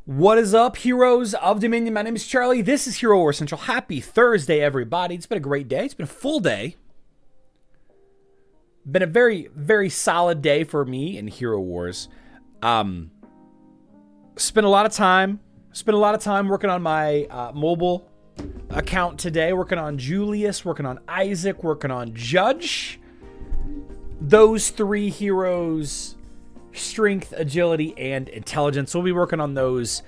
What is up, heroes of Dominion? My name is Charlie. This is Hero Wars Central. Happy Thursday, everybody. It's been a great day. It's been a full day. Been a very, very solid day for me in Hero Wars. Spent a lot of time working on my mobile account today. Working on Julius, working on Isaac, working on Judge. Those three heroes: strength, agility, and intelligence. We'll be working on those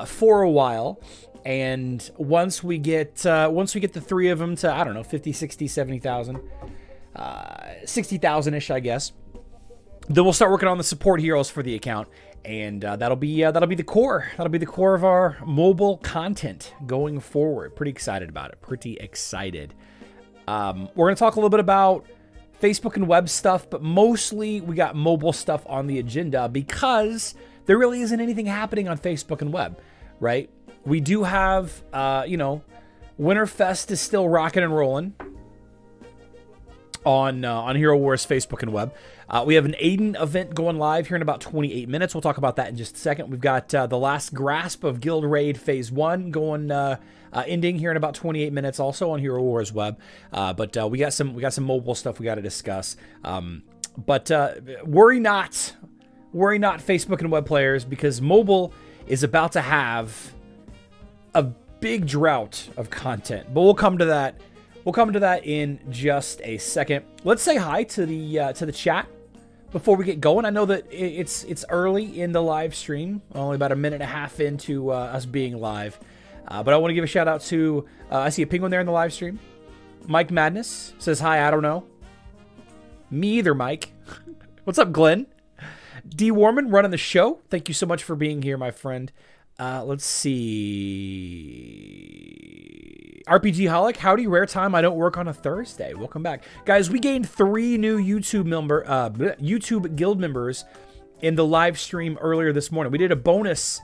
for a while. And once we get the three of them to, I don't know, 50, 60, 70,000, 60,000-ish, I guess, then we'll start working on the support heroes for the account. And that'll be the core. That'll be the core of our mobile content going forward. Pretty excited about it. Pretty excited. We're going to talk a little bit about Facebook and web stuff, but mostly we got mobile stuff on the agenda because there really isn't anything happening on Facebook and web, right? We do have, Winterfest is still rocking and rolling on Hero Wars Facebook and web. We have an Aidan event going live here in about 28 minutes. We'll talk about that in just a second. We've got the last grasp of Guild Raid Phase 1 going ending here in about 28 minutes, also on Hero Wars Web. But we got some mobile stuff we got to discuss. But worry not, Facebook and web players, because mobile is about to have a big drought of content. But we'll come to that. We'll come to that in just a second. Let's say hi to the chat before we get going. I know that it's early in the live stream, only about a minute and a half into us being live. But I want to give a shout out to, I see a penguin there in the live stream. Mike Madness says, hi, I don't know. Me either, Mike. What's up, Glenn? D. Warman running the show. Thank you so much for being here, my friend. Let's see. RPG Holic, howdy, rare time. I don't work on a Thursday. Welcome back. Guys, we gained 3 new YouTube guild members in the live stream earlier this morning. We did a bonus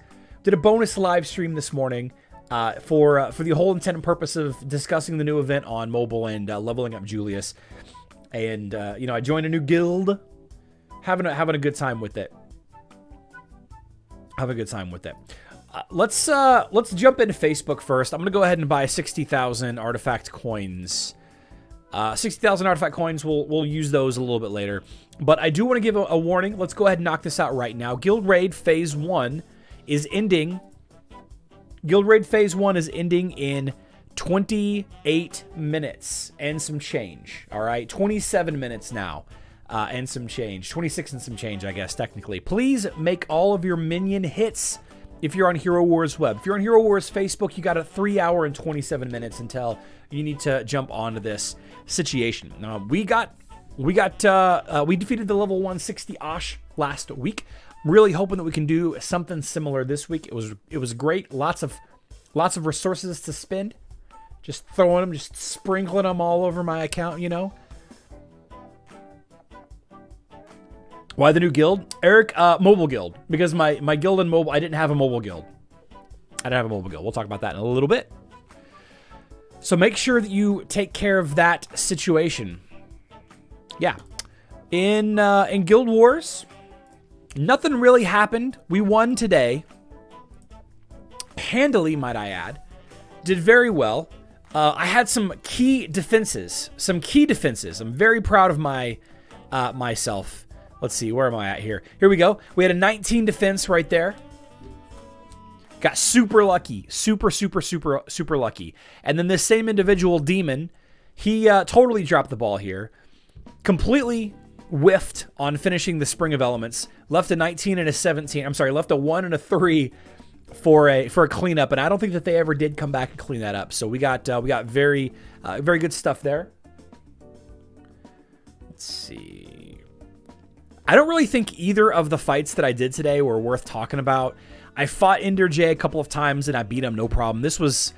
live stream this morning. For the whole intent and purpose of discussing the new event on mobile and leveling up Julius. And, I joined a new guild. Having a good time with it. Let's jump into Facebook first. I'm going to go ahead and buy 60,000 artifact coins. 60,000 artifact coins, we'll use those a little bit later. But I do want to give a warning. Let's go ahead and knock this out right now. Guild Raid Phase 1 is ending. Guild Raid Phase 1 is ending in 28 minutes and some change, all right? 27 minutes now and some change. 26 and some change, I guess, technically. Please make all of your minion hits if you're on Hero Wars Web. If you're on Hero Wars Facebook, you got a 3 hour and 27 minutes until you need to jump onto this situation. We defeated the level 160 Osh last week. Really hoping that we can do something similar this week. It was great. Lots of resources to spend. Just throwing them, just sprinkling them all over my account, Why the new guild? Eric, mobile guild. Because my guild and mobile, I didn't have a mobile guild. We'll talk about that in a little bit. So make sure that you take care of that situation. Yeah. In Guild Wars, nothing really happened. We won today. Handily, might I add. Did very well. I had some key defenses. I'm very proud of myself. Let's see, where am I at here? Here we go. We had a 19 defense right there. Got super lucky. Super lucky. And then this same individual, Demon, he totally dropped the ball here. Completely whiffed on finishing the Spring of Elements. Left a 19 and a 17. I'm sorry, left a 1 and a 3 for a cleanup, and I don't think that they ever did come back and clean that up. So we got very good stuff there. Let's see. I don't really think either of the fights that I did today were worth talking about. I fought Ender J a couple of times and I beat him, no problem. This was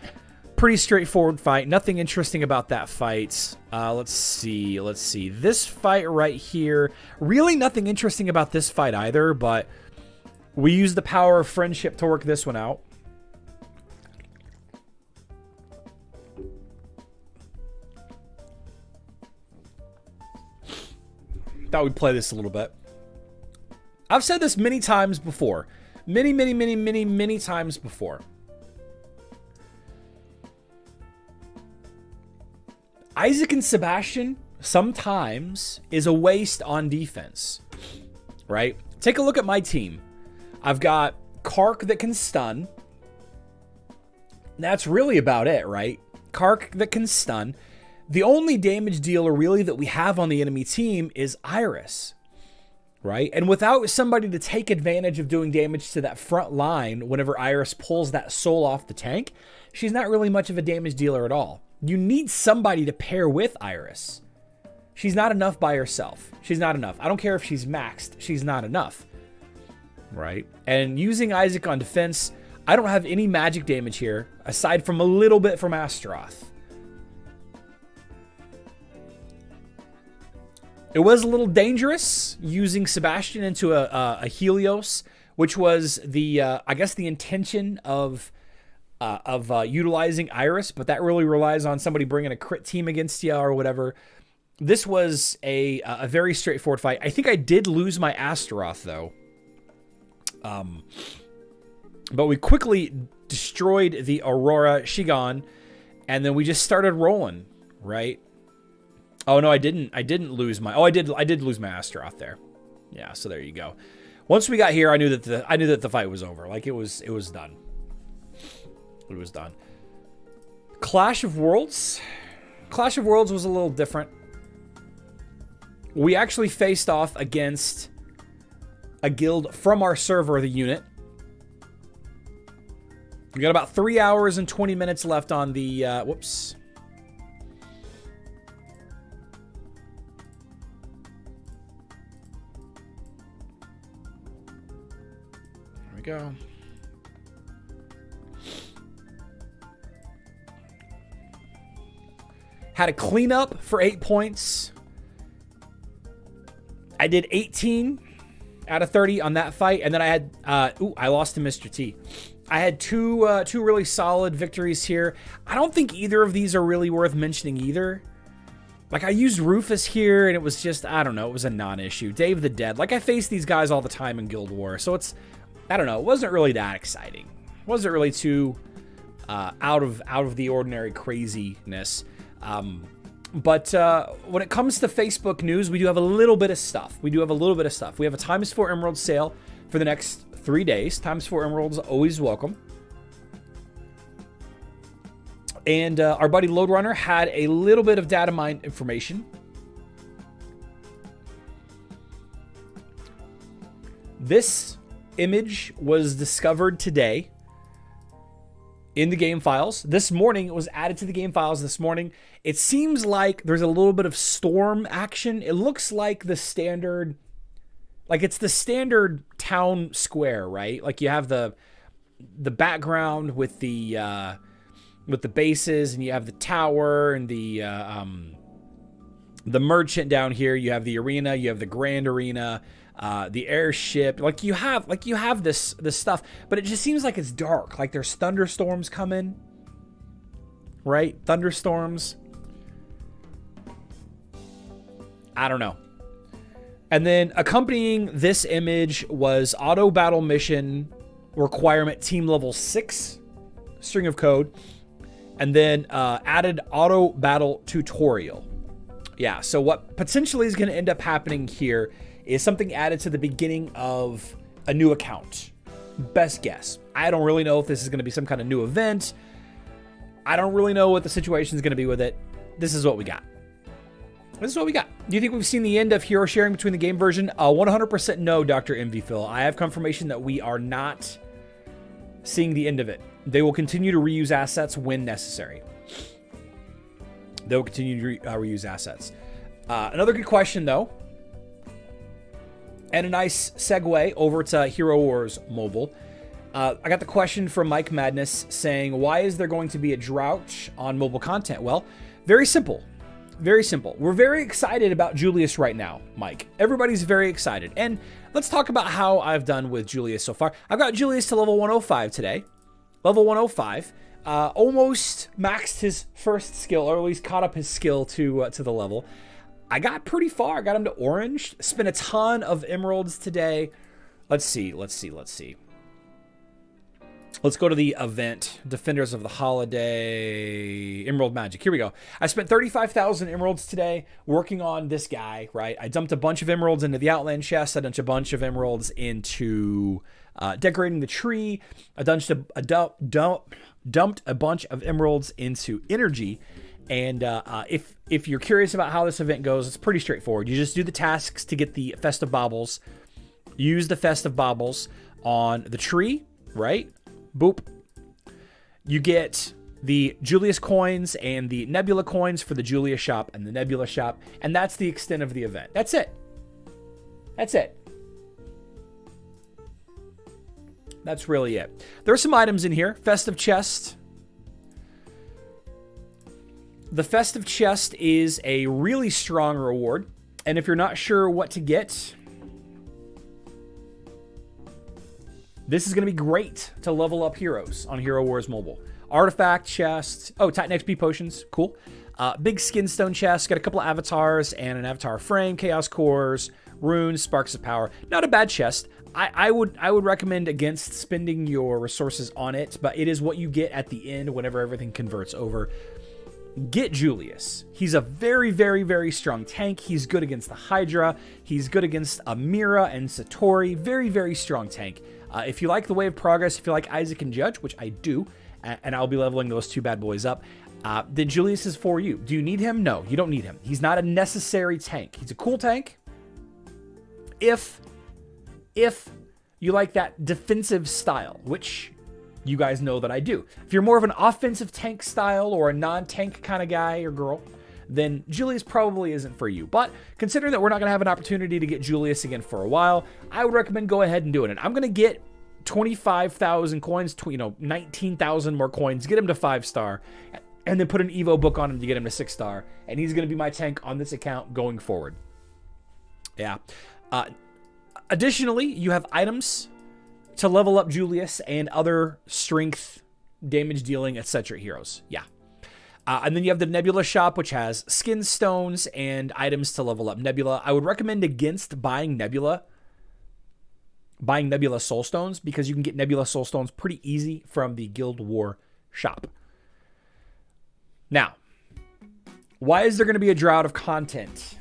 pretty straightforward fight. Nothing interesting about that fight. Let's see. This fight right here, really nothing interesting about this fight either, but we used the power of friendship to work this one out. thought we'd play this a little bit. I've said this many times before. Many times before. Isaac and Sebastian sometimes is a waste on defense, right? Take a look at my team. I've got Kark that can stun. That's really about it, right? Kark that can stun. The only damage dealer really that we have on the enemy team is Iris, right? And without somebody to take advantage of doing damage to that front line whenever Iris pulls that soul off the tank, she's not really much of a damage dealer at all. You need somebody to pair with Iris. She's not enough by herself. She's not enough. I don't care if she's maxed. She's not enough, right? And using Isaac on defense, I don't have any magic damage here aside from a little bit from Astaroth. It was a little dangerous using Sebastian into a Helios, which was the I guess the intention of utilizing Iris, but that really relies on somebody bringing a crit team against you or whatever. This was a very straightforward fight. I think I did lose my Astaroth though, but we quickly destroyed the Aurora Shigan, and then we just started rolling, right? Oh no, I didn't lose my. Oh, I did lose my Astaroth there. Yeah, so there you go. Once we got here, I knew that the fight was over. Like it was done. It was done. Clash of Worlds. Clash of Worlds was a little different. We actually faced off against a guild from our server, the unit. We got about 3 hours and 20 minutes left on the whoops. Go. Had a cleanup for 8 points. I did 18 out of 30 on that fight, and then I had I lost to Mr. T. I had two really solid victories here. I don't think either of these are really worth mentioning either. Like, I used Rufus here, and it was just, I don't know, it was a non-issue. Dave the Dead. Like, I face these guys all the time in Guild War, so it's, I don't know, it wasn't really that exciting. It wasn't really too out of the ordinary craziness. But when it comes to Facebook news, we do have a little bit of stuff. We have a a times 4 emerald sale for the next 3 days. Times 4 emeralds always welcome. And our buddy Loadrunner had a little bit of data mine information. This image was discovered today in the game files. This morning, it was added to the game files this morning. It seems like there's a little bit of storm action. It looks like the standard, like it's the standard town square, right? Like you have the background with the bases, and you have the tower and the merchant down here. You have the arena, you have the grand arena, the airship. Like you have this stuff, but it just seems like it's dark. Like there's thunderstorms coming, right? Thunderstorms. I don't know. And then accompanying this image was auto battle mission requirement team level 6 string of code. And then added auto battle tutorial. Yeah, so what potentially is going to end up happening here is something added to the beginning of a new account. Best guess. I don't really know if this is going to be some kind of new event. I don't really know what the situation is going to be with it. This is what we got. This is what we got. Do you think we've seen the end of hero sharing between the game version? 100% no, Dr. MV I have confirmation that we are not seeing the end of it. They will continue to reuse assets when necessary. They will continue to reuse assets. Another good question, though, and a nice segue over to Hero Wars Mobile. I got the question from Mike Madness saying, why is there going to be a drought on mobile content? Well, very simple. Very simple. We're very excited about Julius right now, Mike. Everybody's very excited. And let's talk about how I've done with Julius so far. I've got Julius to level 105 today. Level 105. Almost maxed his first skill, or at least caught up his skill to the level. I got pretty far. I got him to orange. Spent a ton of emeralds today. Let's see. Let's go to the event. Defenders of the Holiday. Emerald Magic. Here we go. I spent 35,000 emeralds today working on this guy, right? I dumped a bunch of emeralds into the Outland chest. I dumped a bunch of emeralds into decorating the tree. I dumped a bunch of emeralds into energy. And if you're curious about how this event goes, it's pretty straightforward. You just do the tasks to get the festive baubles. Use the festive baubles on the tree, right? Boop. You get the Julius coins and the Nebula coins for the Julius shop and the Nebula shop. And that's the extent of the event. That's it. That's it. That's really it. There are some items in here. Festive chest. The festive chest is a really strong reward. And if you're not sure what to get, this is going to be great to level up heroes on Hero Wars Mobile. Artifact chest. Oh, Titan XP potions. Cool. Big skin stone chest. Got a couple of avatars and an avatar frame. Chaos cores. Runes. Sparks of power. Not a bad chest. I would recommend against spending your resources on it, but it is what you get at the end whenever everything converts over. Get Julius. He's a very, very, very strong tank. He's good against the Hydra. He's good against Amira and Satori. Very, very strong tank. If you like the Way of Progress, if you like Isaac and Judge, which I do, and I'll be leveling those two bad boys up, then Julius is for you. Do you need him? No, you don't need him. He's not a necessary tank. He's a cool tank. If you like that defensive style, which you guys know that I do. If you're more of an offensive tank style or a non-tank kind of guy or girl, then Julius probably isn't for you. But considering that we're not going to have an opportunity to get Julius again for a while, I would recommend go ahead and doing it. I'm going to get 25,000 coins, 19,000 more coins, get him to 5-star, and then put an Evo book on him to get him to 6-star. And he's going to be my tank on this account going forward. Yeah. Additionally, you have items to level up Julius and other strength, damage dealing, etc. heroes. Yeah. And then you have the Nebula shop, which has skin stones and items to level up Nebula. I would recommend against buying Nebula soul stones, because you can get Nebula soul stones pretty easy from the Guild War shop. Now, why is there going to be a drought of content?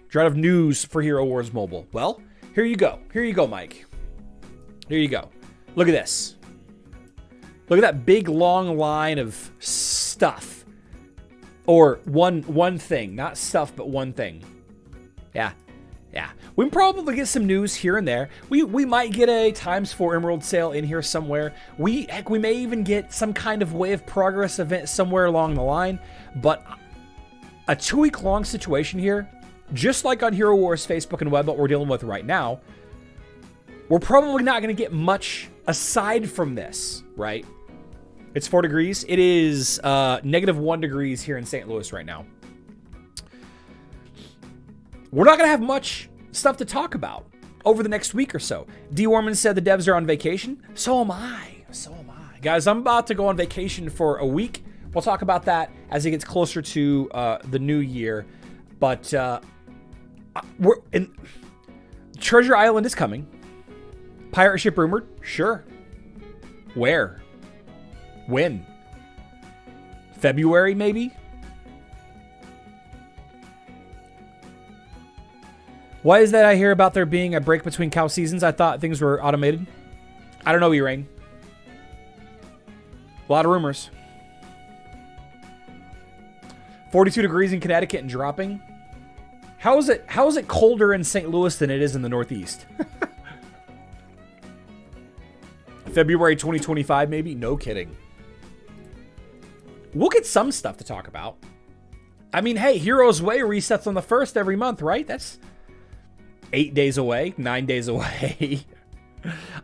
Drought of news for Hero Wars Mobile? Well, here you go. Here you go, Mike. Here you go. Look at this. Look at that big long line of stuff. Or one thing. Not stuff, but one thing. Yeah. Yeah. We can probably get some news here and there. We might get a ×4 Emerald sale in here somewhere. Heck, we may even get some kind of Way of Progress event somewhere along the line. But a 2-week long situation here, just like on Hero Wars Facebook and web, what we're dealing with right now, we're probably not going to get much aside from this, right? It's 4 degrees. It is -1 degrees here in St. Louis right now. We're not going to have much stuff to talk about over the next week or so. D. Warman said the devs are on vacation. So am I. So am I. Guys, I'm about to go on vacation for a week. We'll talk about that as it gets closer to the new year. But Treasure Island is coming. Pirate ship rumored? Sure. Where? When? February, maybe? Why is that I hear about there being a break between cow seasons? I thought things were automated. I don't know, E-Rain. A lot of rumors. 42 degrees in Connecticut and dropping. How is it colder in St. Louis than it is in the Northeast? February 2025, maybe? No kidding. We'll get some stuff to talk about. I mean, hey, Heroes Way resets on the 1st every month, right? That's 8 days away, 9 days away.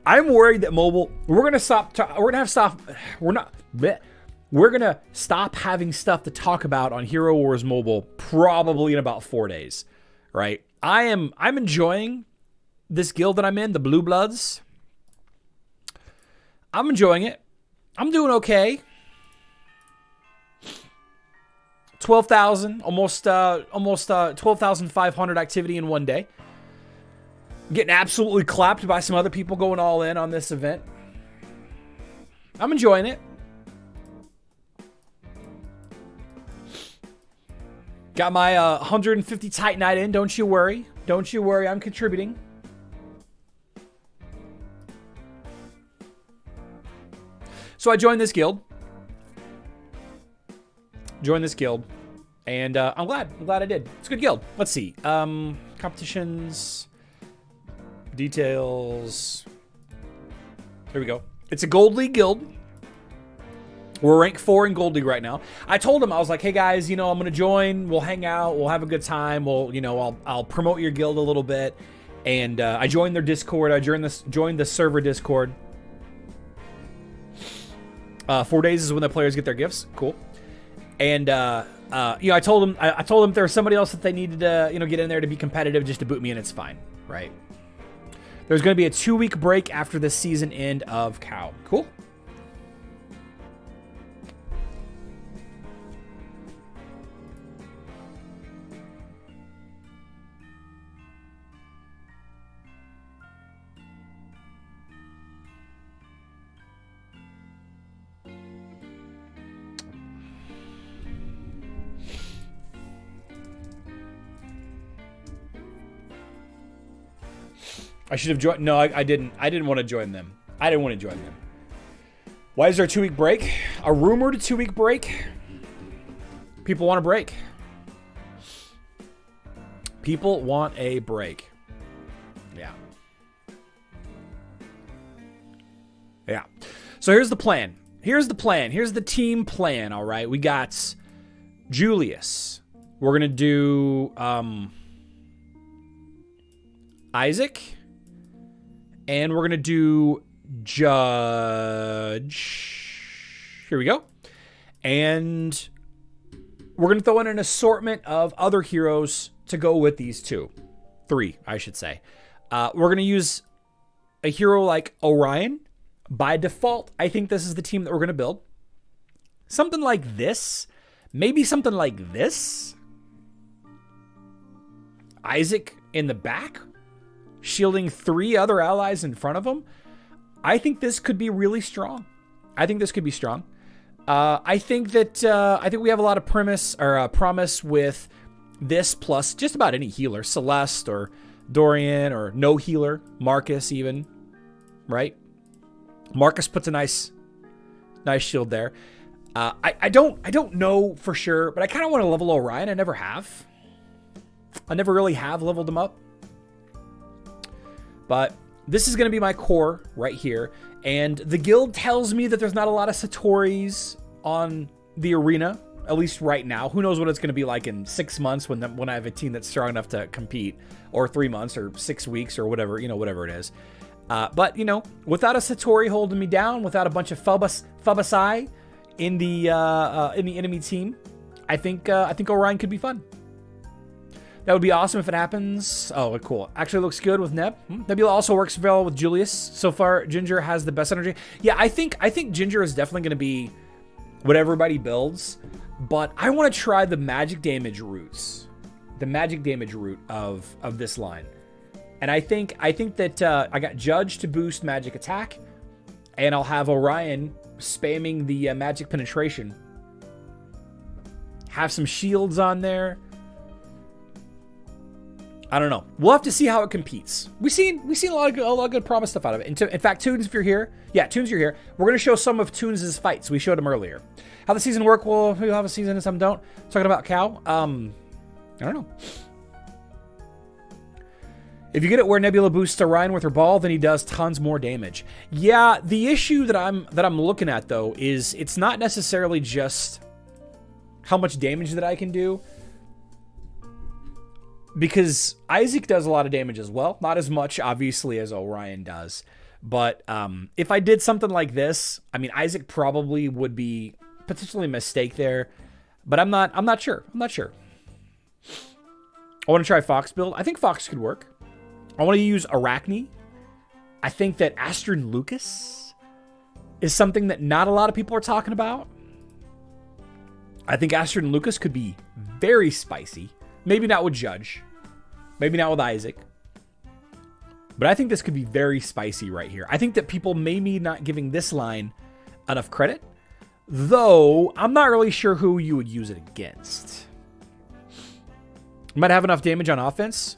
I'm worried that mobile, we're going to stop having stuff to talk about on Hero Wars Mobile probably in about 4 days, right? I'm enjoying this guild that I'm in, the Blue Bloods. I'm enjoying it. I'm doing okay. 12,000, almost 12,500 activity in one day. Getting absolutely clapped by some other people going all in on this event. I'm enjoying it. Got my 150 Titanite in. Don't you worry. Don't you worry. I'm contributing. So I joined this guild. And I'm glad I did. It's a good guild. Let's see. Competitions. Details. Here we go. It's a Gold League guild. We're ranked 4 in Gold League right now. I told him, I was like, hey guys, I'm going to join. We'll hang out. We'll have a good time. I'll promote your guild a little bit. And I joined their Discord. I joined the server Discord. 4 days is when the players get their gifts. Cool. And I told them if there was somebody else that they needed to get in there to be competitive, just to boot me in, it's fine, right? There's going to be a 2-week break after the season end of Cow. Cool. I should have joined. No, I didn't. I didn't want to join them. Why is there a 2-week break? A rumored 2-week break? People want a break. People want a break. Yeah. Yeah. So here's the plan. Here's the team plan, all right? We got Julius. We're going to do Isaac. And we're going to do Judge. Here we go. And we're going to throw in an assortment of other heroes to go with these 3, I should say. We're going to use a hero like Orion. By default, I think this is the team that we're going to build. Something like this. Maybe something like this. Isaac in the back, shielding 3 other allies in front of him. I think this could be really strong. I think we have a lot of promise with this, plus just about any healer, Celeste or Dorian or no healer, Marcus even, right? Marcus puts a nice shield there. I don't know for sure, but I kind of want to level Orion. I never have. I never really have leveled him up. But this is going to be my core right here. And the guild tells me that there's not a lot of Satoris on the arena, at least right now. Who knows what it's going to be like in 6 months when I have a team that's strong enough to compete, or 3 months or 6 weeks or whatever, whatever it is. But, without a Satori holding me down, without a bunch of Phobosai in the enemy team, I think Orion could be fun. That would be awesome if it happens. Oh, cool. Actually looks good with Neb. Nebula also works well with Julius. So far, Ginger has the best energy. Yeah, I think Ginger is definitely going to be what everybody builds. But I want to try the magic damage routes. The magic damage route of this line. And I think that I got Judge to boost magic attack. And I'll have Orion spamming the magic penetration. Have some shields on there. I don't know. We'll have to see how it competes. We've seen a lot of good promise stuff out of it. In fact, Toons, if you're here, Toons, you're here. We're gonna show some of Toons' fights. We showed him earlier. How the season work? We'll have a season and some don't. Talking about Cow. I don't know. If you get it where Nebula boosts Orion with her ball, then he does tons more damage. Yeah, the issue that I'm looking at though is it's not necessarily just how much damage that I can do. Because Isaac does a lot of damage as well. Not as much, obviously, as Orion does. But if I did something like this, I mean, Isaac probably would be potentially a mistake there. But I'm not sure. I want to try Fox build. I think Fox could work. I want to use Arachne. I think that Astrid Lucas is something that not a lot of people are talking about. I think Astrid and Lucas could be very spicy. Maybe not with Judge. Maybe not with Isaac. But I think this could be very spicy right here. I think that people may be not giving this line enough credit. Though, I'm not really sure who you would use it against. Might have enough damage on offense.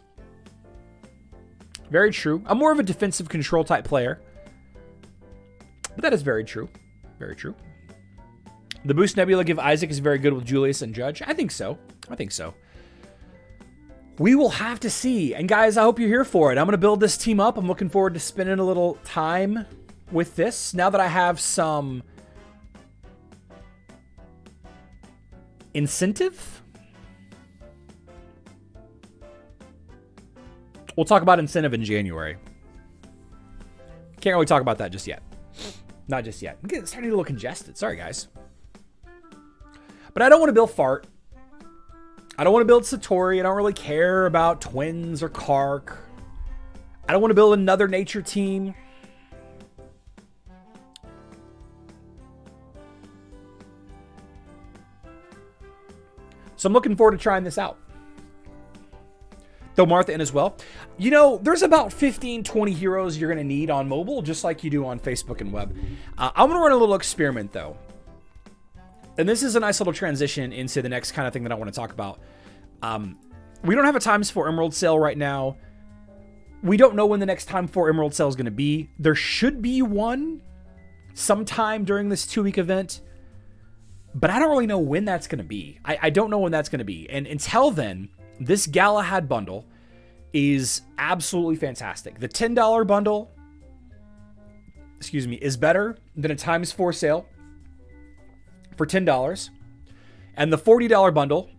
Very true. I'm more of a defensive control type player. But that is very true. Very true. The boost Nebula give Isaac is very good with Julius and Judge. I think so. I think so. We will have to see. And guys, I hope you're here for it. I'm going to build this team up. I'm looking forward to spending a little time with this. Now that I have some incentive. We'll talk about incentive in January. Can't really talk about that just yet. Not just yet. I'm starting to get a little congested. Sorry, guys. But I don't want to build Fart. I don't want to build Satori. I don't really care about Twins or Kark. I don't want to build another nature team. So I'm looking forward to trying this out. Throw Martha in as well. You know, there's about 15, 20 heroes you're going to need on mobile, just like you do on Facebook and web. I'm going to run a little experiment, though. And this is a nice little transition into the next kind of thing that I want to talk about. We don't have a times 4 Emerald sale right now. We don't know when the next time 4 Emerald sale is going to be. There should be one sometime during this 2-week event. But I don't really know when that's going to be. I don't know when that's going to be. And until then, this Galahad bundle is absolutely fantastic. The $10 bundle, is better than a times 4 sale for $10. And the $40 bundle,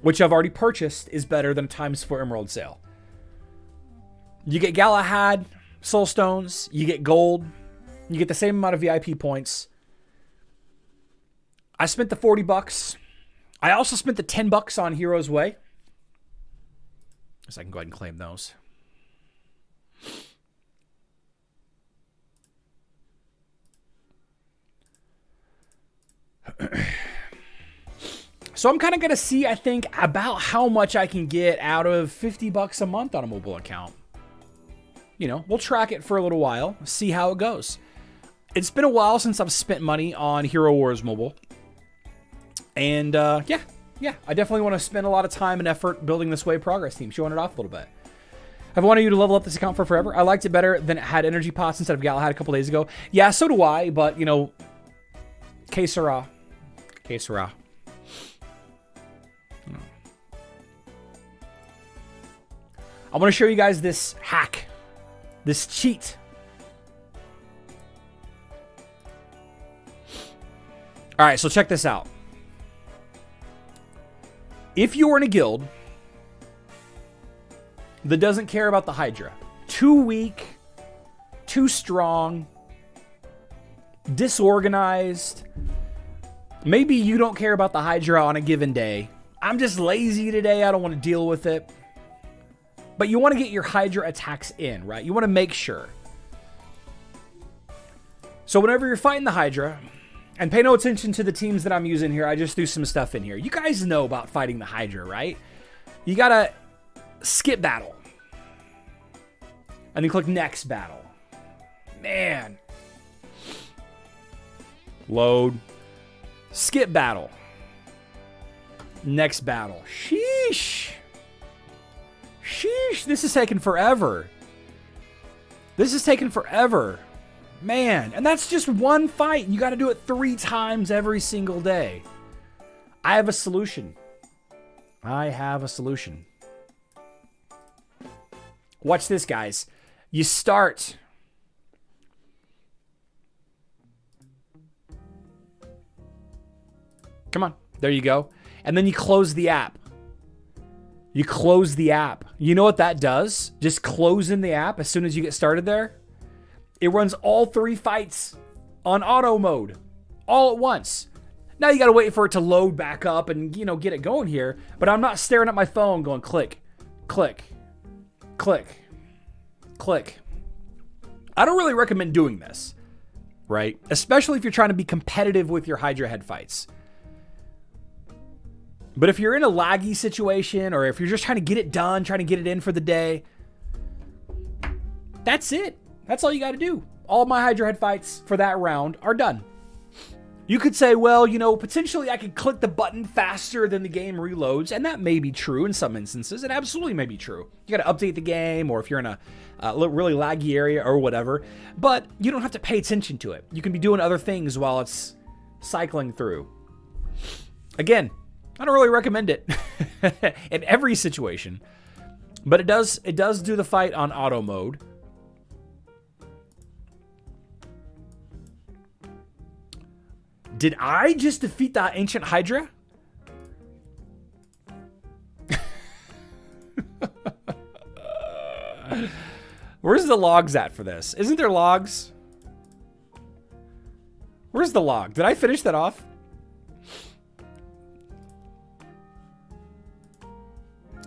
which I've already purchased, is better than a times 4 Emerald sale. You get Galahad, Soul Stones, you get gold, you get the same amount of VIP points. I spent the $40. I also spent the $10 on Heroes Way. So I can go ahead and claim those. So I'm kind of going to see, I think, about how much I can get out of $50 a month on a mobile account. You know, we'll track it for a little while, see how it goes. It's been a while since I've spent money on Hero Wars Mobile. And yeah, I definitely want to spend a lot of time and effort building this Way Progress team, showing it off a little bit. I've wanted you to level up this account for forever. I liked it better than it had energy pots instead of Galahad a couple days ago. Yeah, so do I, but, you know, que sera. Que sera. I want to show you guys this hack, this cheat. All right, so check this out. If you're in a guild that doesn't care about the Hydra, too weak, too strong, disorganized, maybe you don't care about the Hydra on a given day. I'm just lazy today. I don't want to deal with it. But you want to get your Hydra attacks in, right? You want to make sure. So whenever you're fighting the Hydra, and pay no attention to the teams that I'm using here, I just threw some stuff in here. You guys know about fighting the Hydra, right? You got to skip battle. And then click next battle. Man. Load. Skip battle. Next battle. Sheesh. Sheesh. This is taking forever. This is taking forever. Man, and that's just one fight. You got to do it 3 times every single day. I have a solution. I have a solution. Watch this, guys. You start. Come on. There you go. And then you close the app. You close the app. You know what that does? Just closing the app as soon as you get started there. It runs all 3 fights on auto mode all at once. Now you got to wait for it to load back up and, you know, get it going here. But I'm not staring at my phone going click, click, click, click. I don't really recommend doing this, right? Especially if you're trying to be competitive with your Hydra head fights. But if you're in a laggy situation, or if you're just trying to get it done, trying to get it in for the day, that's it. That's all you got to do. All my Hydra head fights for that round are done. You could say, well, you know, potentially I could click the button faster than the game reloads, and that may be true in some instances. It absolutely may be true. You got to update the game, or if you're in a really laggy area or whatever, but you don't have to pay attention to it. You can be doing other things while it's cycling through. Again, I don't really recommend it in every situation, but it does do the fight on auto mode. Did I just defeat the ancient Hydra? Where's the logs at for this? Isn't there logs? Where's the log? Did I finish that off?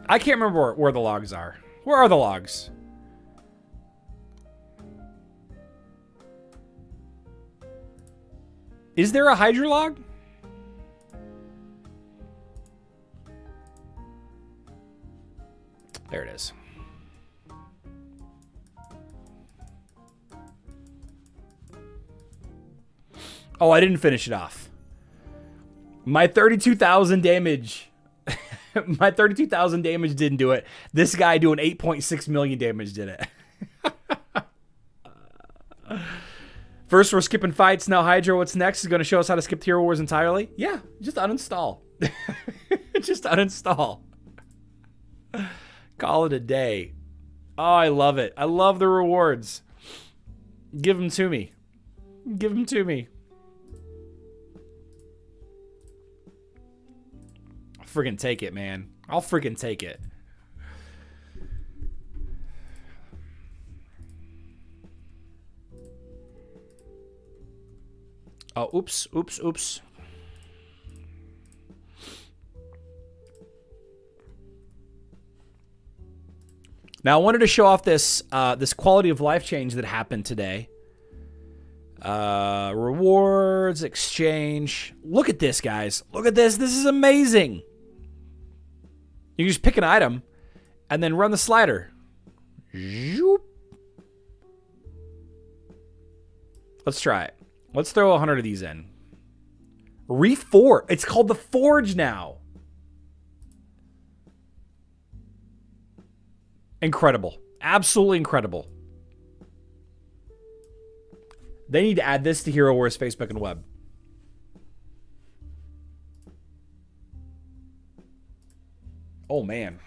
I can't remember where the logs are. Where are the logs? Is there a Hydra log? There it is. Oh, I didn't finish it off. My 32,000 damage. My 32,000 damage didn't do it. This guy doing 8.6 million damage did it. First, we're skipping fights. Now, Hydra, what's next? Is going to show us how to skip Hero Wars entirely? Yeah, just uninstall. Just uninstall. Call it a day. Oh, I love it. I love the rewards. Give them to me. Give them to me. I'll freaking take it, man. I'll freaking take it. Oh, oops, oops, oops. Now, I wanted to show off this this quality of life change that happened today. Rewards, exchange. Look at this, guys. Look at this. This is amazing. You can just pick an item and then run the slider. Zoop. Let's try it. Let's throw 100 of these in. Reef 4. It's called the Forge now. Incredible. Absolutely incredible. They need to add this to Hero Wars Facebook and web. Oh, man.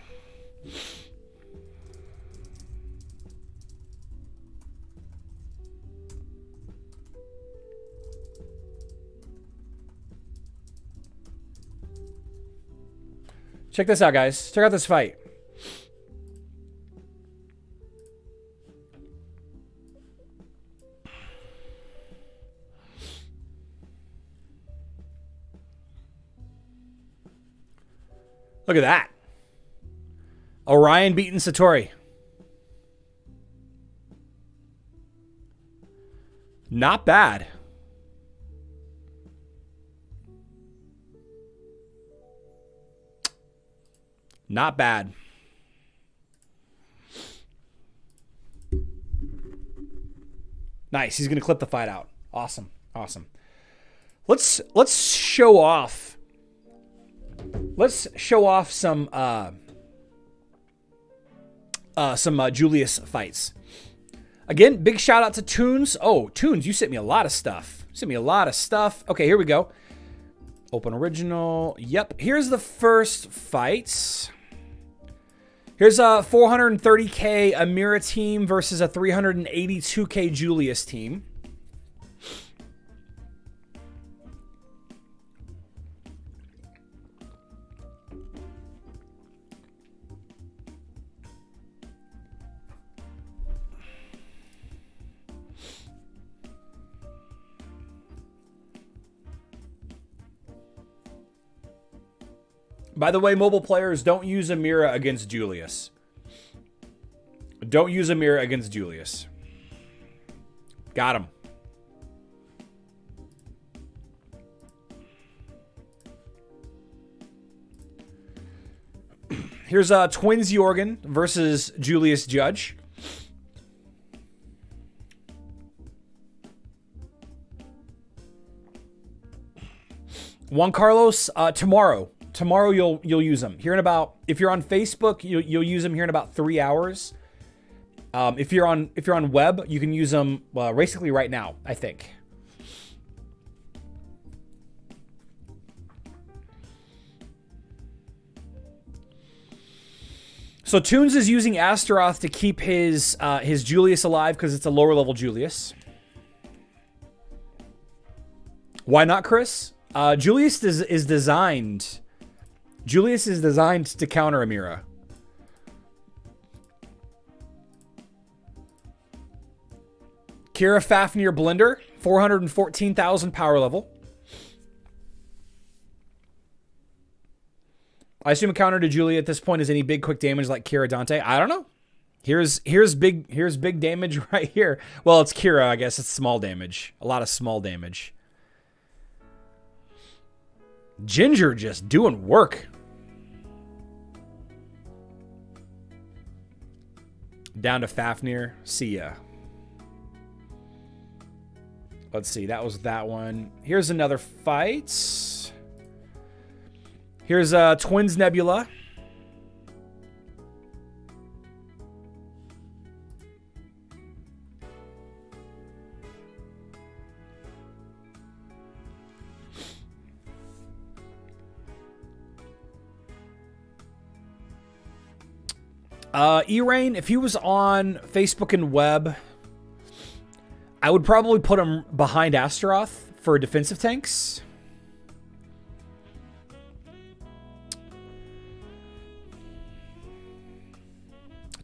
Check this out, guys. Check out this fight. Look at that. Orion beating Satori. Not bad. Not bad. Nice. He's going to clip the fight out. Awesome. Awesome. Let's show off. Let's show off some Julius fights. Again, big shout out to Toons. Oh, Toons, you sent me a lot of stuff. Okay, here we go. Open original. Yep. Here's the first fight. Here's a 430k Amira team versus a 382k Julius team. By the way, mobile players, don't use Amira against Julius. Don't use Amira against Julius. Got him. Here's Twins Jorgen versus Julius Judge. Juan Carlos, tomorrow. Tomorrow you'll use them. Here in about, if you're on Facebook, you'll use them here in about 3 hours. If you're on web, you can use them basically right now, I think. So Toons is using Astaroth to keep his Julius alive because it's a lower level Julius. Why not, Chris? Julius is designed. Julius is designed to counter Amira. Kira Fafnir Blender, 414,000 power level. I assume a counter to Julia at this point is any big quick damage like Kira Dante. I don't know. Here's big damage right here. Well, it's Kira, I guess it's small damage. A lot of small damage. Ginger just doing work. Down to Fafnir. See ya. Let's see. That was that one. Here's another fight. Here's Twins Nebula. E-Rain, if he was on Facebook and web, I would probably put him behind Astaroth for defensive tanks.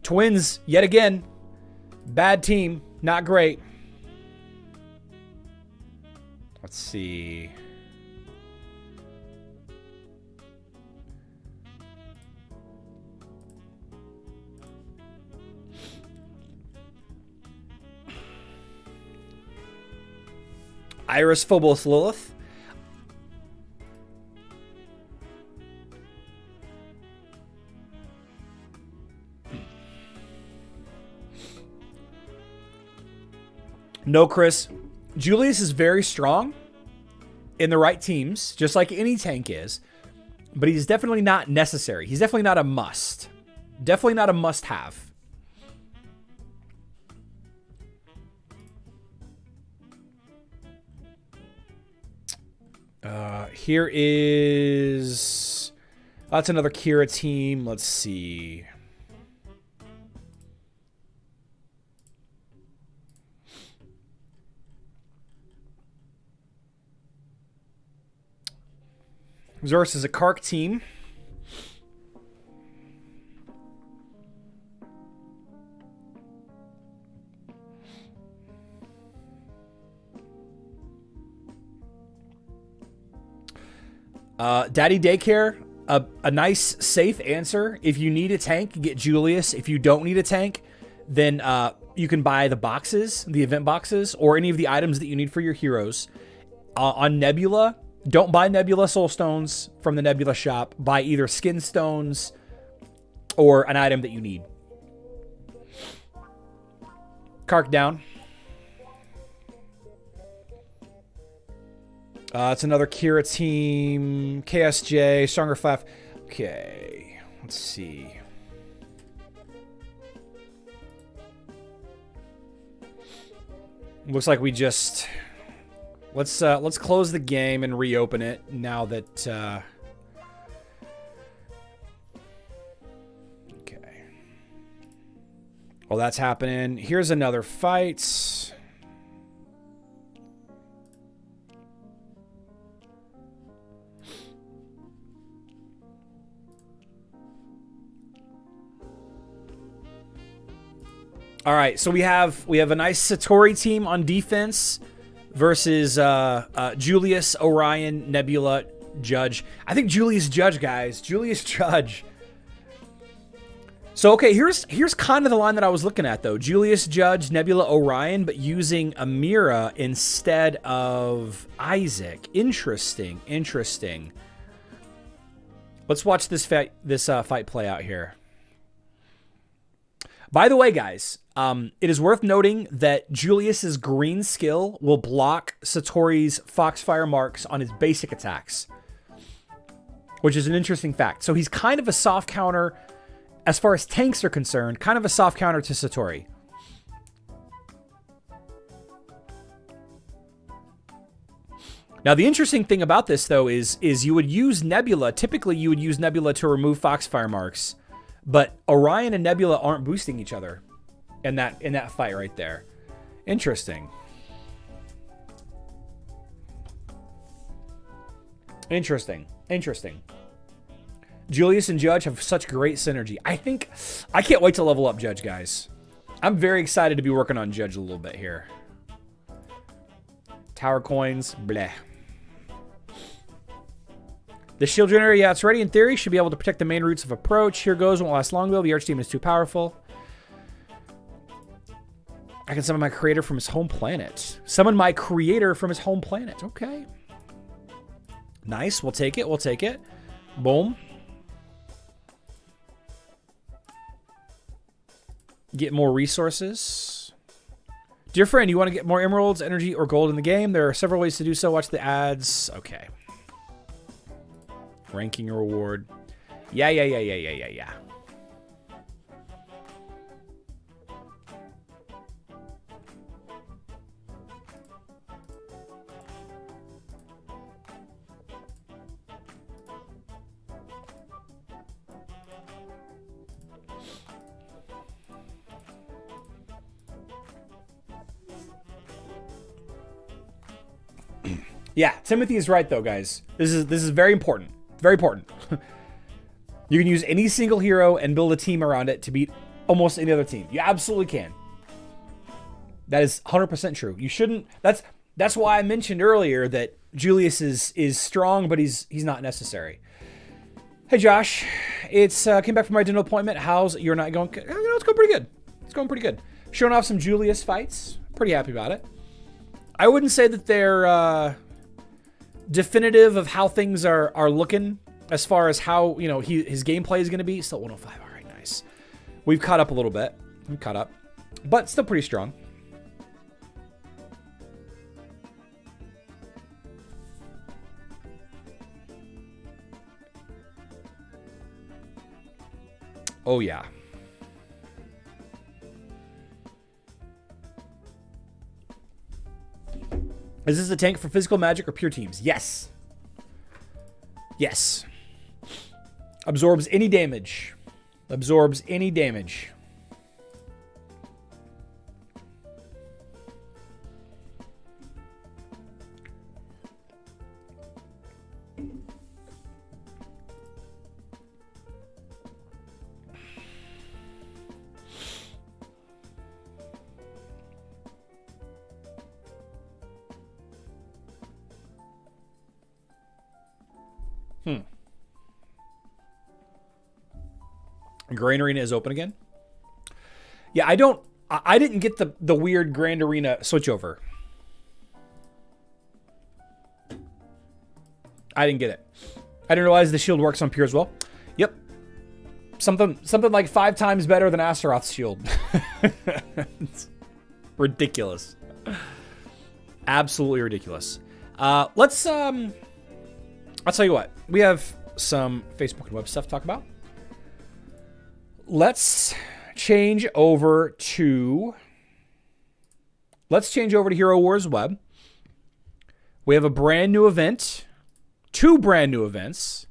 Twins, yet again, bad team, not great. Let's see. Iris Phobos Lilith. No, Chris. Julius is very strong in the right teams, just like any tank is, but he's definitely not necessary. He's definitely not a must. Definitely not a must-have. Here is... That's another Kira team. Let's see. Zorus is a Kark team. Daddy Daycare, a nice, safe answer. If you need a tank, get Julius. If you don't need a tank, then you can buy the boxes, the event boxes, or any of the items that you need for your heroes. On Nebula, don't buy Nebula Soul Stones from the Nebula shop. Buy either Skin Stones or an item that you need. Kark down. It's another Kira team. KSJ, Stronger Flaff. Okay, let's see. Looks like we just... Let's close the game and reopen it now that... Okay. Well, that's happening. Here's another fight. All right, so we have a nice Satori team on defense versus Julius, Orion, Nebula, Judge. I think Julius Judge, guys. Julius Judge. So, okay, here's kind of the line that I was looking at, though. Julius Judge, Nebula, Orion, but using Amira instead of Isaac. Interesting, interesting. Let's watch this fight play out here. By the way, guys, it is worth noting that Julius's green skill will block Satori's Foxfire marks on his basic attacks, which is an interesting fact. So he's kind of a soft counter, as far as tanks are concerned, kind of a soft counter to Satori. Now, the interesting thing about this, though, is you would use Nebula. Typically, you would use Nebula to remove Foxfire marks, but Orion and Nebula aren't boosting each other in that fight right there. Interesting. Interesting. Julius and Judge have such great synergy. I can't wait to level up Judge, guys. I'm very excited to be working on Judge a little bit here. Tower coins, bleh. The shield generator, yeah, it's ready in theory. Should be able to protect the main routes of approach. Here goes, won't last long though. The Arch Demon is too powerful. I can summon my creator from his home planet. Summon my creator from his home planet. Okay. Nice, we'll take it, Boom. Get more resources. Dear friend, you want to get more emeralds, energy, or gold in the game? There are several ways to do so. Watch the ads. Okay. Ranking reward. Yeah. Yeah, Timothy is right though, guys. This is very important. Very important. You can use any single hero and build a team around it to beat almost any other team. You absolutely can. That is 100% true. You shouldn't. That's why I mentioned earlier that Julius is strong, but he's not necessary. Hey Josh, it's came back from my dental appointment. How's your night going? It's going pretty good. It's going pretty good. Showing off some Julius fights. Pretty happy about it. I wouldn't say that they're definitive of how things are looking as far as how, his gameplay is going to be. Still 105. All right, nice. We've caught up a little bit. We've caught up, but still pretty strong. Oh, yeah. Is this a tank for physical magic or pure teams? Yes. Yes. Absorbs any damage. Absorbs any damage. Grand Arena is open again. Yeah, I didn't get the weird Grand Arena switchover. I didn't get it. I didn't realize the shield works on pure as well. Yep. Something like 5 times better than Astaroth's shield. It's ridiculous. Absolutely ridiculous. I'll tell you what. We have some Facebook and web stuff to talk about. Let's change over to Hero Wars Web. We have a brand new event. 2 brand new events.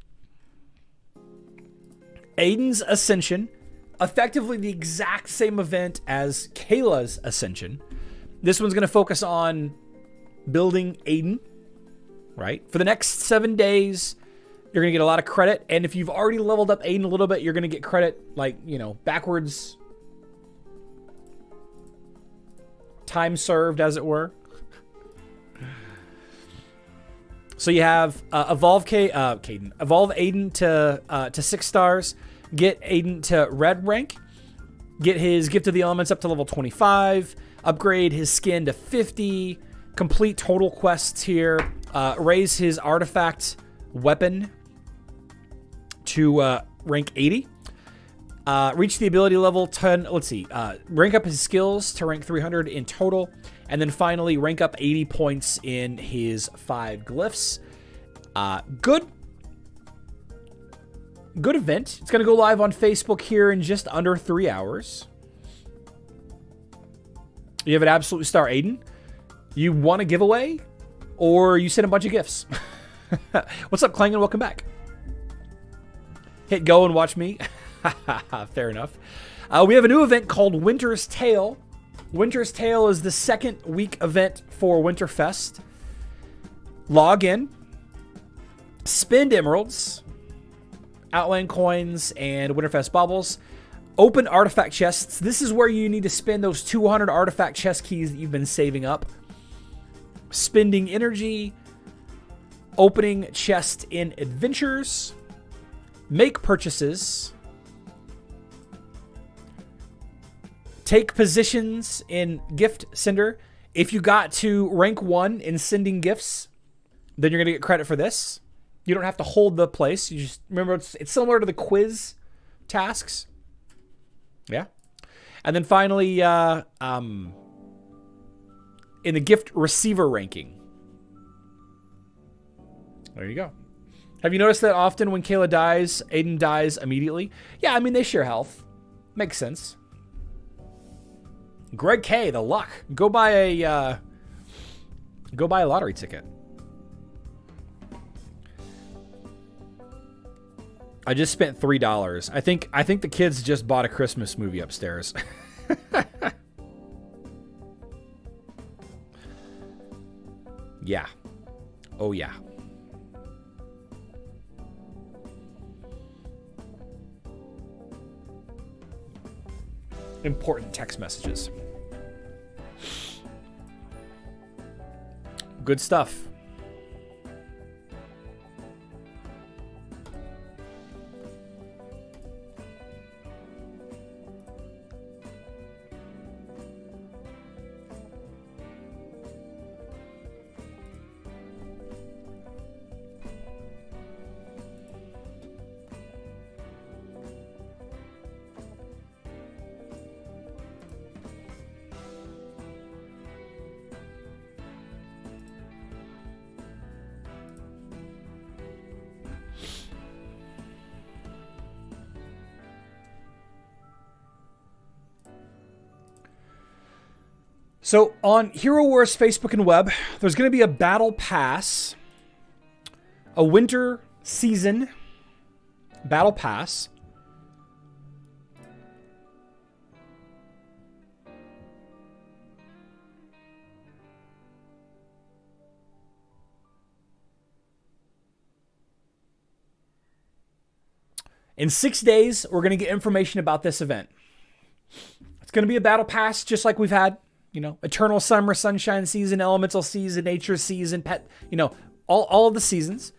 Aidan's Ascension. Effectively the exact same event as Kayla's Ascension. This one's going to focus on building Aidan. Right? For the next 7 days, you're going to get a lot of credit. And if you've already leveled up Aidan a little bit, you're going to get credit, backwards. Time served, as it were. So you have evolve Aidan to 6 stars. Get Aidan to red rank. Get his Gift of the Elements up to level 25. Upgrade his skin to 50. Complete total quests here. Raise his artifact weapon to rank 80. Reach the ability level 10. Let's see. Rank up his skills to rank 300 in total. And then finally, rank up 80 points in his 5 glyphs. Good event. It's going to go live on Facebook here in just under 3 hours. You have an absolute star, Aidan. You want a giveaway? Or you send a bunch of gifts? What's up, Clang, and welcome back. Hit go and watch me. Fair enough. We have a new event called Winter's Tale. Winter's Tale is the second week event for Winterfest. Log in, spend emeralds, Outland coins, and Winterfest baubles. Open artifact chests. This is where you need to spend those 200 artifact chest keys that you've been saving up. Spending energy, opening chest in adventures, make purchases, take positions in gift sender. If you got to rank 1 in sending gifts, then you're going to get credit for this. You don't have to hold the place. You just remember it's similar to the quiz tasks. Yeah. And then finally, in the gift receiver ranking. There you go. Have you noticed that often when Kayla dies, Aidan dies immediately? Yeah, I mean, they share health. Makes sense. Greg K, the luck. Go buy a lottery ticket. I just spent $3. I think the kids just bought a Christmas movie upstairs. Yeah. Oh yeah. Important text messages. Good stuff. So on Hero Wars Facebook and web, there's going to be a battle pass, a winter season battle pass. In 6 days, we're going to get information about this event. It's going to be a battle pass just like we've had. You know, Eternal Summer, Sunshine Season, Elemental Season, Nature Season, Pet, you know, all of the seasons.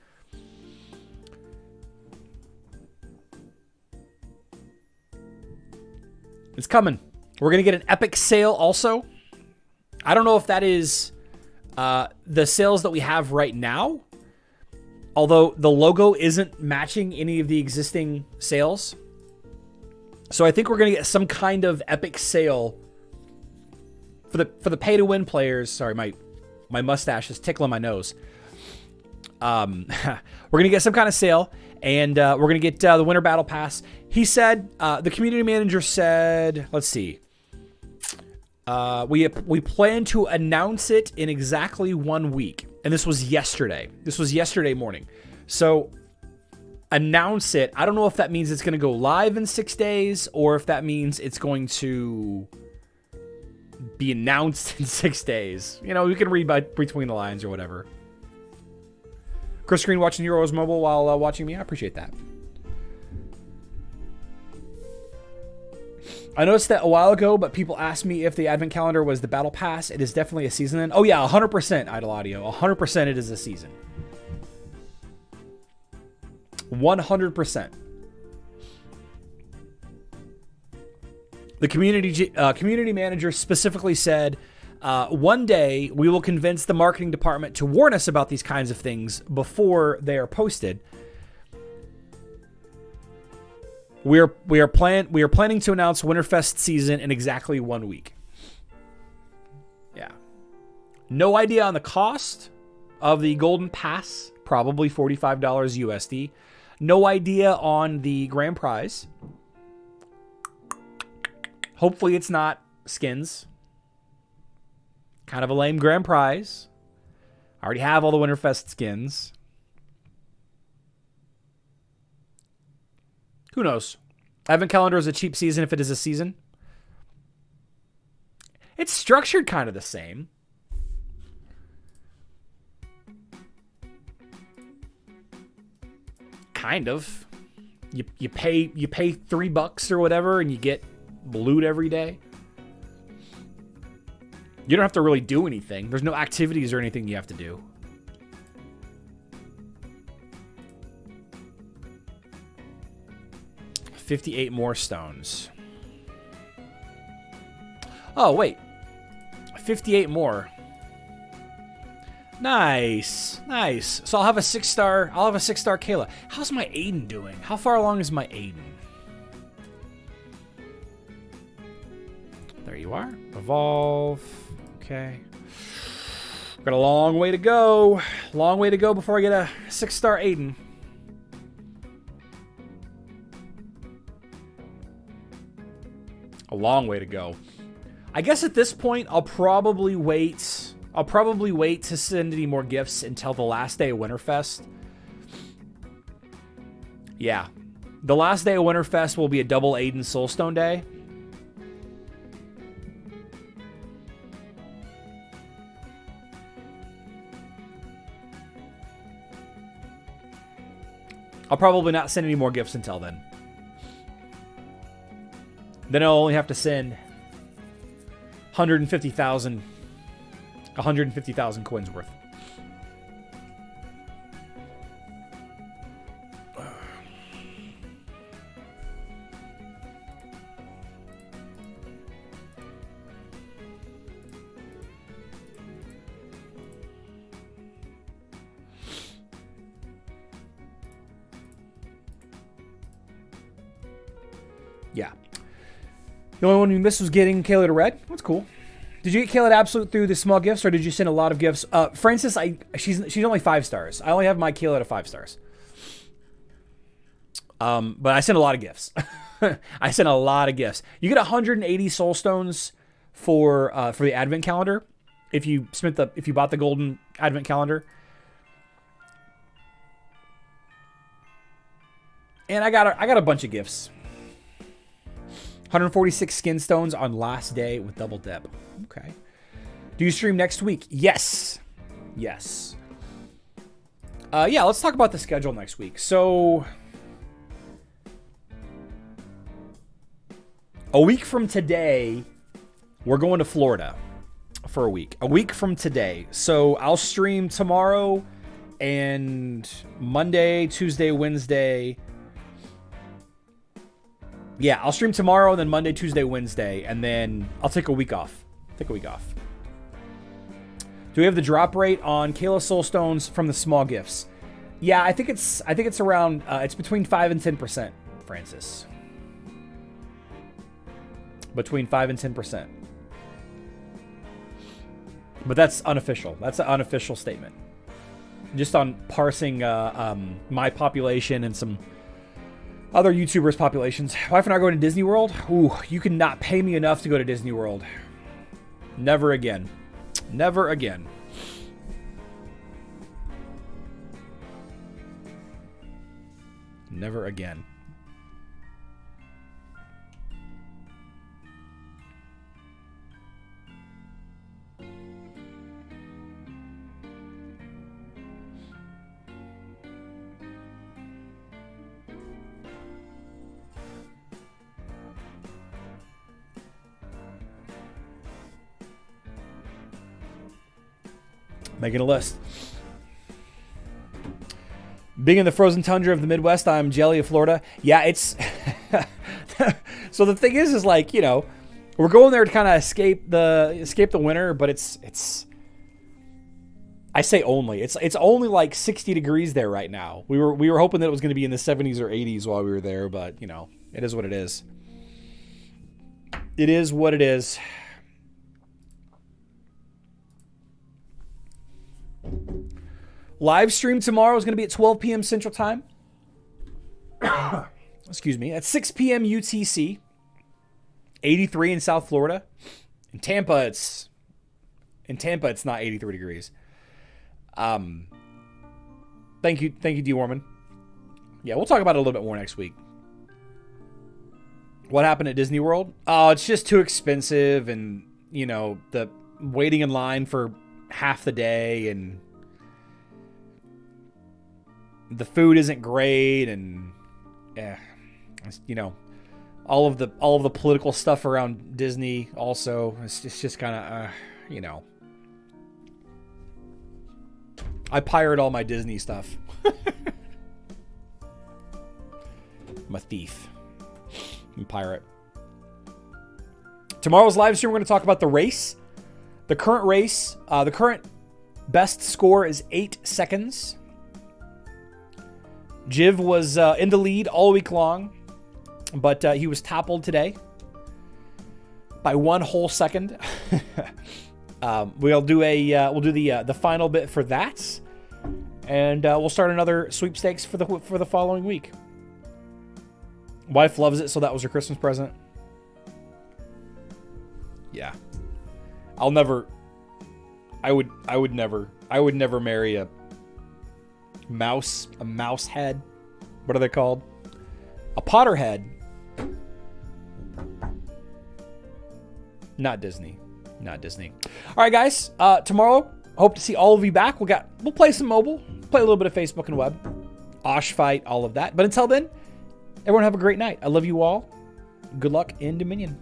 It's coming. We're going to get an epic sale also. I don't know if that is the sales that we have right now, although the logo isn't matching any of the existing sales. So I think we're going to get some kind of epic sale for the pay to win players. Sorry, my mustache is tickling my nose. We're gonna get some kind of sale, and we're gonna get the winter battle pass. He said the community manager said, let's see, we plan to announce it in exactly 1 week, and this was yesterday. This was yesterday morning. So announce it. I don't know if that means it's gonna go live in 6 days, or if that means it's going to be announced in 6 days. You know, you can read between the lines or whatever. Chris Green watching Heroes Mobile while watching me. I appreciate that. I noticed that a while ago, but people asked me if the advent calendar was the battle pass. It is definitely a season then. Oh yeah, 100% Idle Audio. 100% it is a season. 100%. The community manager specifically said, one day we will convince the marketing department to warn us about these kinds of things before they are posted. We are planning to announce Winterfest season in exactly 1 week. Yeah. No idea on the cost of the Golden Pass. Probably $45 USD. No idea on the grand prize. Hopefully it's not skins. Kind of a lame grand prize. I already have all the Winterfest skins. Who knows? Advent calendar is a cheap season if it is a season. It's structured kind of the same. Kind of. You pay $3 or whatever and you get loot every day. You don't have to really do anything. There's no activities or anything you have to do. $58 more stones. Oh, wait. 58 more. Nice. Nice. So I'll have a 6-star. I'll have a 6-star Kayla. How's my Aidan doing? How far along is my Aidan? There you are. Evolve. Okay. Got a long way to go. Long way to go before I get a 6-star Aidan. A long way to go. I guess at this point, I'll probably wait to send any more gifts until the last day of Winterfest. Yeah. The last day of Winterfest will be a double Aidan Soulstone day. I'll probably not send any more gifts until then. Then I'll only have to send 150,000 coins worth. Yeah. The only one we missed was getting Kayla to red. That's cool. Did you get Kayla to absolute through the small gifts, or did you send a lot of gifts? Francis, she's only 5 stars. I only have my Kayla to 5 stars. But I sent a lot of gifts. I sent a lot of gifts. You get 180 soul stones for the advent calendar if you bought the golden advent calendar. And I got a bunch of gifts. 146 skin stones on last day with double dip. Okay. Do you stream next week? Yes. Yes. Yeah, let's talk about the schedule next week. So, a week from today, we're going to Florida for a week. A week from today. So, I'll stream tomorrow and Monday, Tuesday, Wednesday. Yeah, I'll stream tomorrow and then Monday, Tuesday, Wednesday, and then I'll take a week off. Do we have the drop rate on Kayla Soulstones from the small gifts? Yeah, I think it's around it's between 5 and 10%, Francis. Between 5 and 10%. But that's unofficial. That's an unofficial statement. Just on parsing my population and some other YouTubers' populations. Wife and I are going to Disney World. Ooh, you cannot pay me enough to go to Disney World. Never again. Never again. Never again. Making a list. Being in the frozen tundra of the Midwest, I'm jelly of Florida. Yeah, it's... So the thing is like, you know, we're going there to kind of escape the winter, but it's... I say only. It's only like 60 degrees there right now. We were hoping that it was going to be in the 70s or 80s while we were there, but, you know, It is what it is. It is what it is. Live stream tomorrow is going to be at 12 p.m. Central Time. Excuse me. At 6 p.m. UTC. 83 in South Florida. In Tampa, it's not 83 degrees. Thank you, D. Warman. Yeah, we'll talk about it a little bit more next week. What happened at Disney World? Oh, it's just too expensive, and the waiting in line for half the day, and the food isn't great, and all of the political stuff around Disney also. It's just kind of I pirate all my Disney stuff. I'm a thief. I'm a pirate. Tomorrow's live stream, we're going to talk about the race. The current race. The current best score is 8 seconds. Jiv was in the lead all week long, but he was toppled today by 1 whole second. We'll do the final bit for that, and we'll start another sweepstakes for the following week. Wife loves it, so that was her Christmas present. Yeah, I would never marry a mouse head. What are they called? A Potterhead. Not Disney. All right, guys. Tomorrow, hope to see all of you back. We'll play some mobile, play a little bit of Facebook and web, Osh fight, all of that. But until then, everyone have a great night. I love you all. Good luck in Dominion.